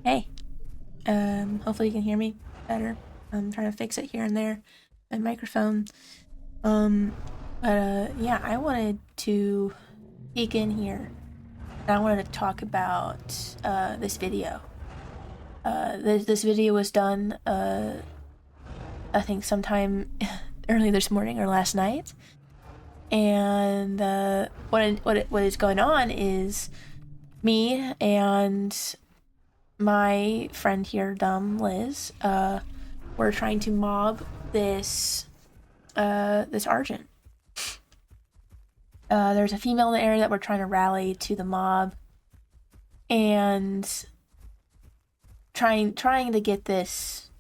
Hey, hopefully you can hear me better. I'm trying to fix it here and there, my microphone. Um, yeah, I wanted to peek in here, and I wanted to talk about this video. This video was done, I think sometime early this morning or last night, and what is going on is me and my friend here, dumb Liz, we're trying to mob this Argent. There's a female in the area that we're trying to rally to the mob, and trying to get this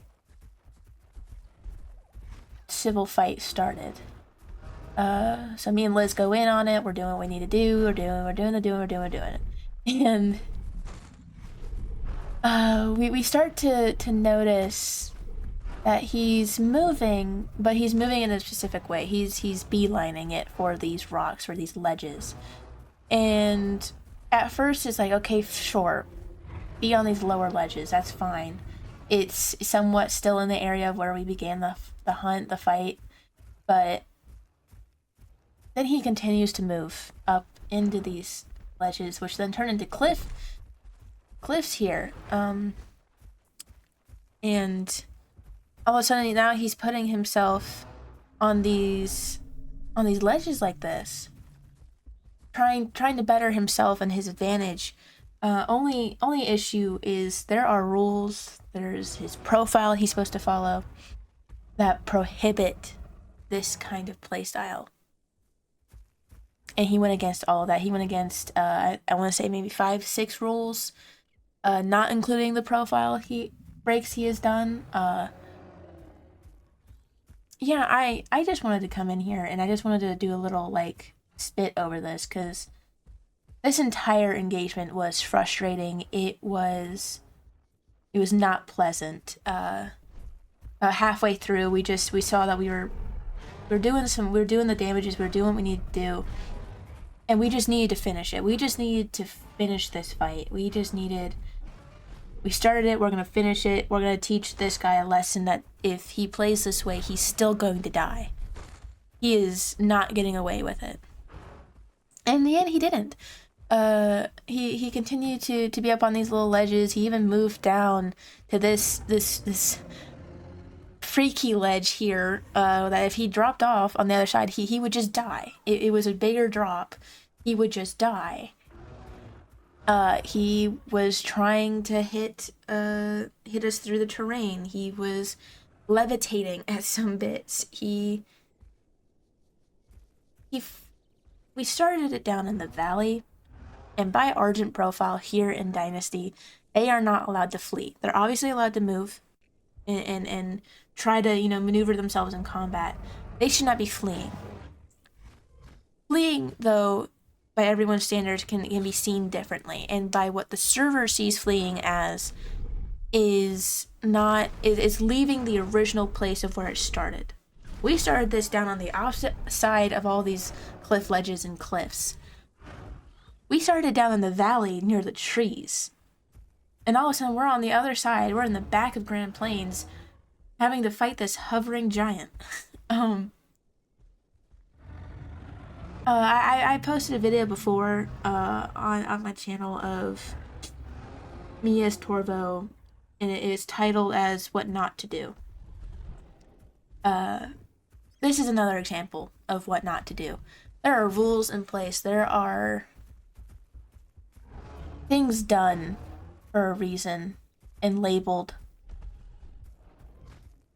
civil fight started. So me and Liz go in on it. We're doing what we need to do. We're doing it, and we start to notice that he's moving, but he's moving in a specific way. He's beelining it for these rocks, for these ledges. And at first it's like, okay, sure, be on these lower ledges, that's fine. It's somewhat still in the area of where we began the hunt, the fight, but then he continues to move up into these ledges, which then turn into cliffs here. And all of a sudden now he's putting himself on these ledges like this, trying to better himself and his advantage. Only issue is there are rules. There's his profile he's supposed to follow that prohibit this kind of playstyle, and he went against all of that. He went against I want to say maybe 5-6 rules, not including the profile breaks he has done. Yeah, I just wanted to come in here and I just wanted to do a little like spit over this, because this entire engagement was frustrating. It was not pleasant. Halfway through, we saw that we were doing the damages, we were doing what we needed to do, and we just needed to finish it. We just needed to finish this fight. We started it, we're gonna finish it, we're gonna teach this guy a lesson that if he plays this way, he's still going to die. He is not getting away with it. And in the end, he didn't. He continued to be up on these little ledges. He even moved down to this freaky ledge here, that if he dropped off on the other side, he would just die. It was a bigger drop. He would just die. He was trying to hit us through the terrain. He was levitating at some bits. We started it down in the valley, and by Argent profile here in Dynasty, they are not allowed to flee. They're obviously allowed to move and try to, maneuver themselves in combat. They should not be fleeing. Fleeing, though, by everyone's standards, can be seen differently, and by what the server sees fleeing as is leaving the original place of where it started. We started this down on the opposite side of all these cliff ledges and cliffs. We started down in the valley near the trees, and all of a sudden we're on the other side. We're in the back of Grand Plains, having to fight this hovering giant. I posted a video before on my channel of me as Torvo, and it is titled as "What Not to Do." This is another example of what not to do. There are rules in place. There are things done for a reason and labeled,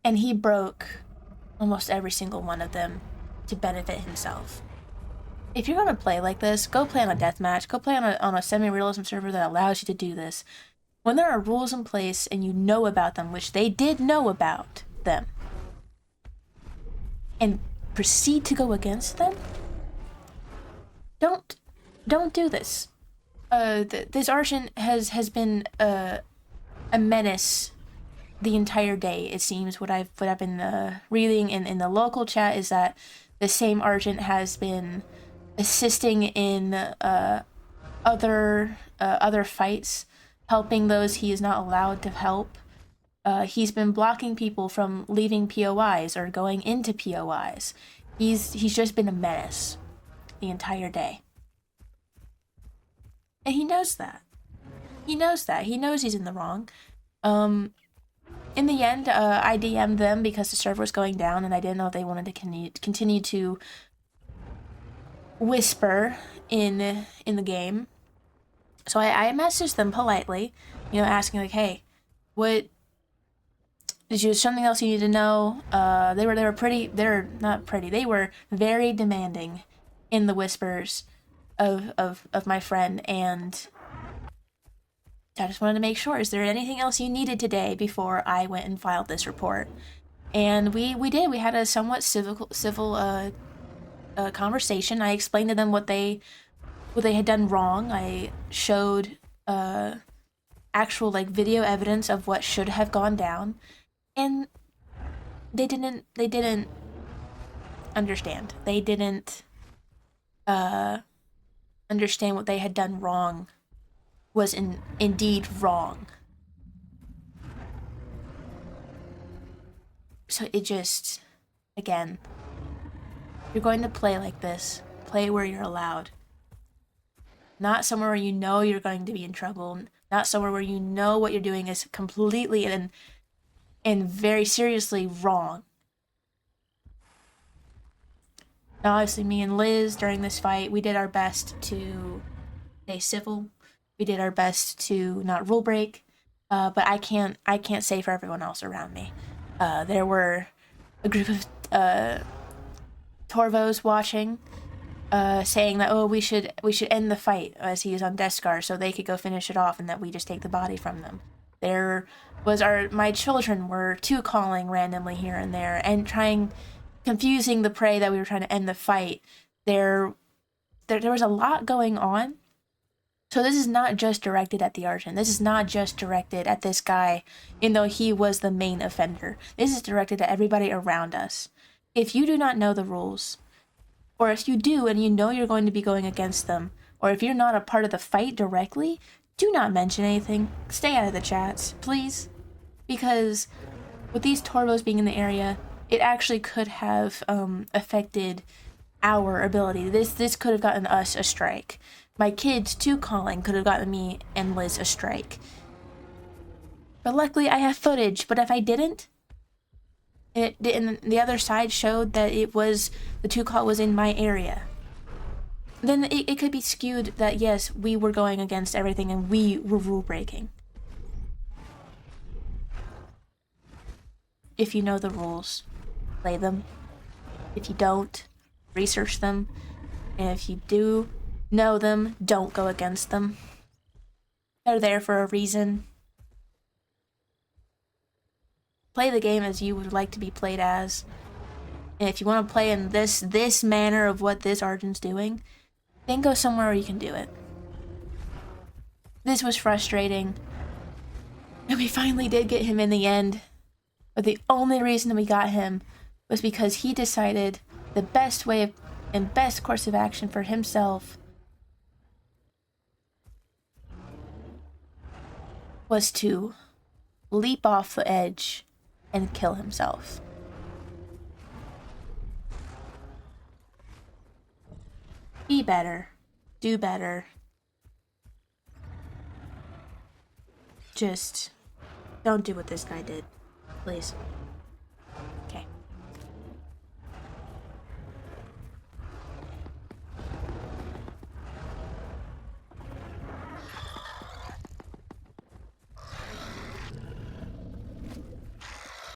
and he broke almost every single one of them to benefit himself. If you're gonna play like this, go play on a deathmatch. Go play on a semi-realism server that allows you to do this. When there are rules in place and you know about them, which they did know about them, and proceed to go against them, don't do this. This Argent has been a menace the entire day. It seems what I've been reading in the local chat is that the same Argent has been assisting in other fights helping those he is not allowed to help. He's been blocking people from leaving POIs or going into POIs. He's just been a menace the entire day. And he knows that. He knows that. He knows he's in the wrong. In the end, I DM'd them because the server was going down and I didn't know if they wanted to continue to whisper in the game. So I messaged them politely, asking like, hey, what did you something else you need to know? They were not pretty. They were very demanding in the whispers of my friend, and I just wanted to make sure, is there anything else you needed today before I went and filed this report? And we did. We had a somewhat civil conversation. I explained to them what they had done wrong. I showed actual video evidence of what should have gone down, and they didn't understand. They didn't understand what they had done wrong was indeed wrong. So it just, again, you're going to play like this. Play where you're allowed. Not somewhere where you know you're going to be in trouble. Not somewhere where you know what you're doing is completely and very seriously wrong. Now, obviously, me and Liz, during this fight, we did our best to stay civil. We did our best to not rule break. But I can't say for everyone else around me. There were a group of Torvos watching, saying that, oh, we should end the fight as he is on Deskar so they could go finish it off and that we just take the body from them. There was my children were calling randomly here and there and confusing the prey that we were trying to end the fight. There was a lot going on. So this is not just directed at the Argent. This is not just directed at this guy, even though he was the main offender. This is directed at everybody around us. If you do not know the rules, or if you do and you know you're going to be going against them, or if you're not a part of the fight directly, do not mention anything. Stay out of the chats, please. Because with these Torvos being in the area, it actually could have affected our ability. This could have gotten us a strike. My kids, calling could have gotten me and Liz a strike. But luckily, I have footage. But if I didn't, and the other side showed that the call was in my area, then it could be skewed that, yes, we were going against everything and we were rule breaking. If you know the rules, play them. If you don't, research them. And if you do know them, don't go against them. They're there for a reason. Play the game as you would like to be played as. And if you want to play in this manner of what this Argent's doing, then go somewhere where you can do it. This was frustrating. And we finally did get him in the end. But the only reason we got him was because he decided the best way and best course of action for himself was to leap off the edge and kill himself. Be better. Do better. Just don't do what this guy did, please.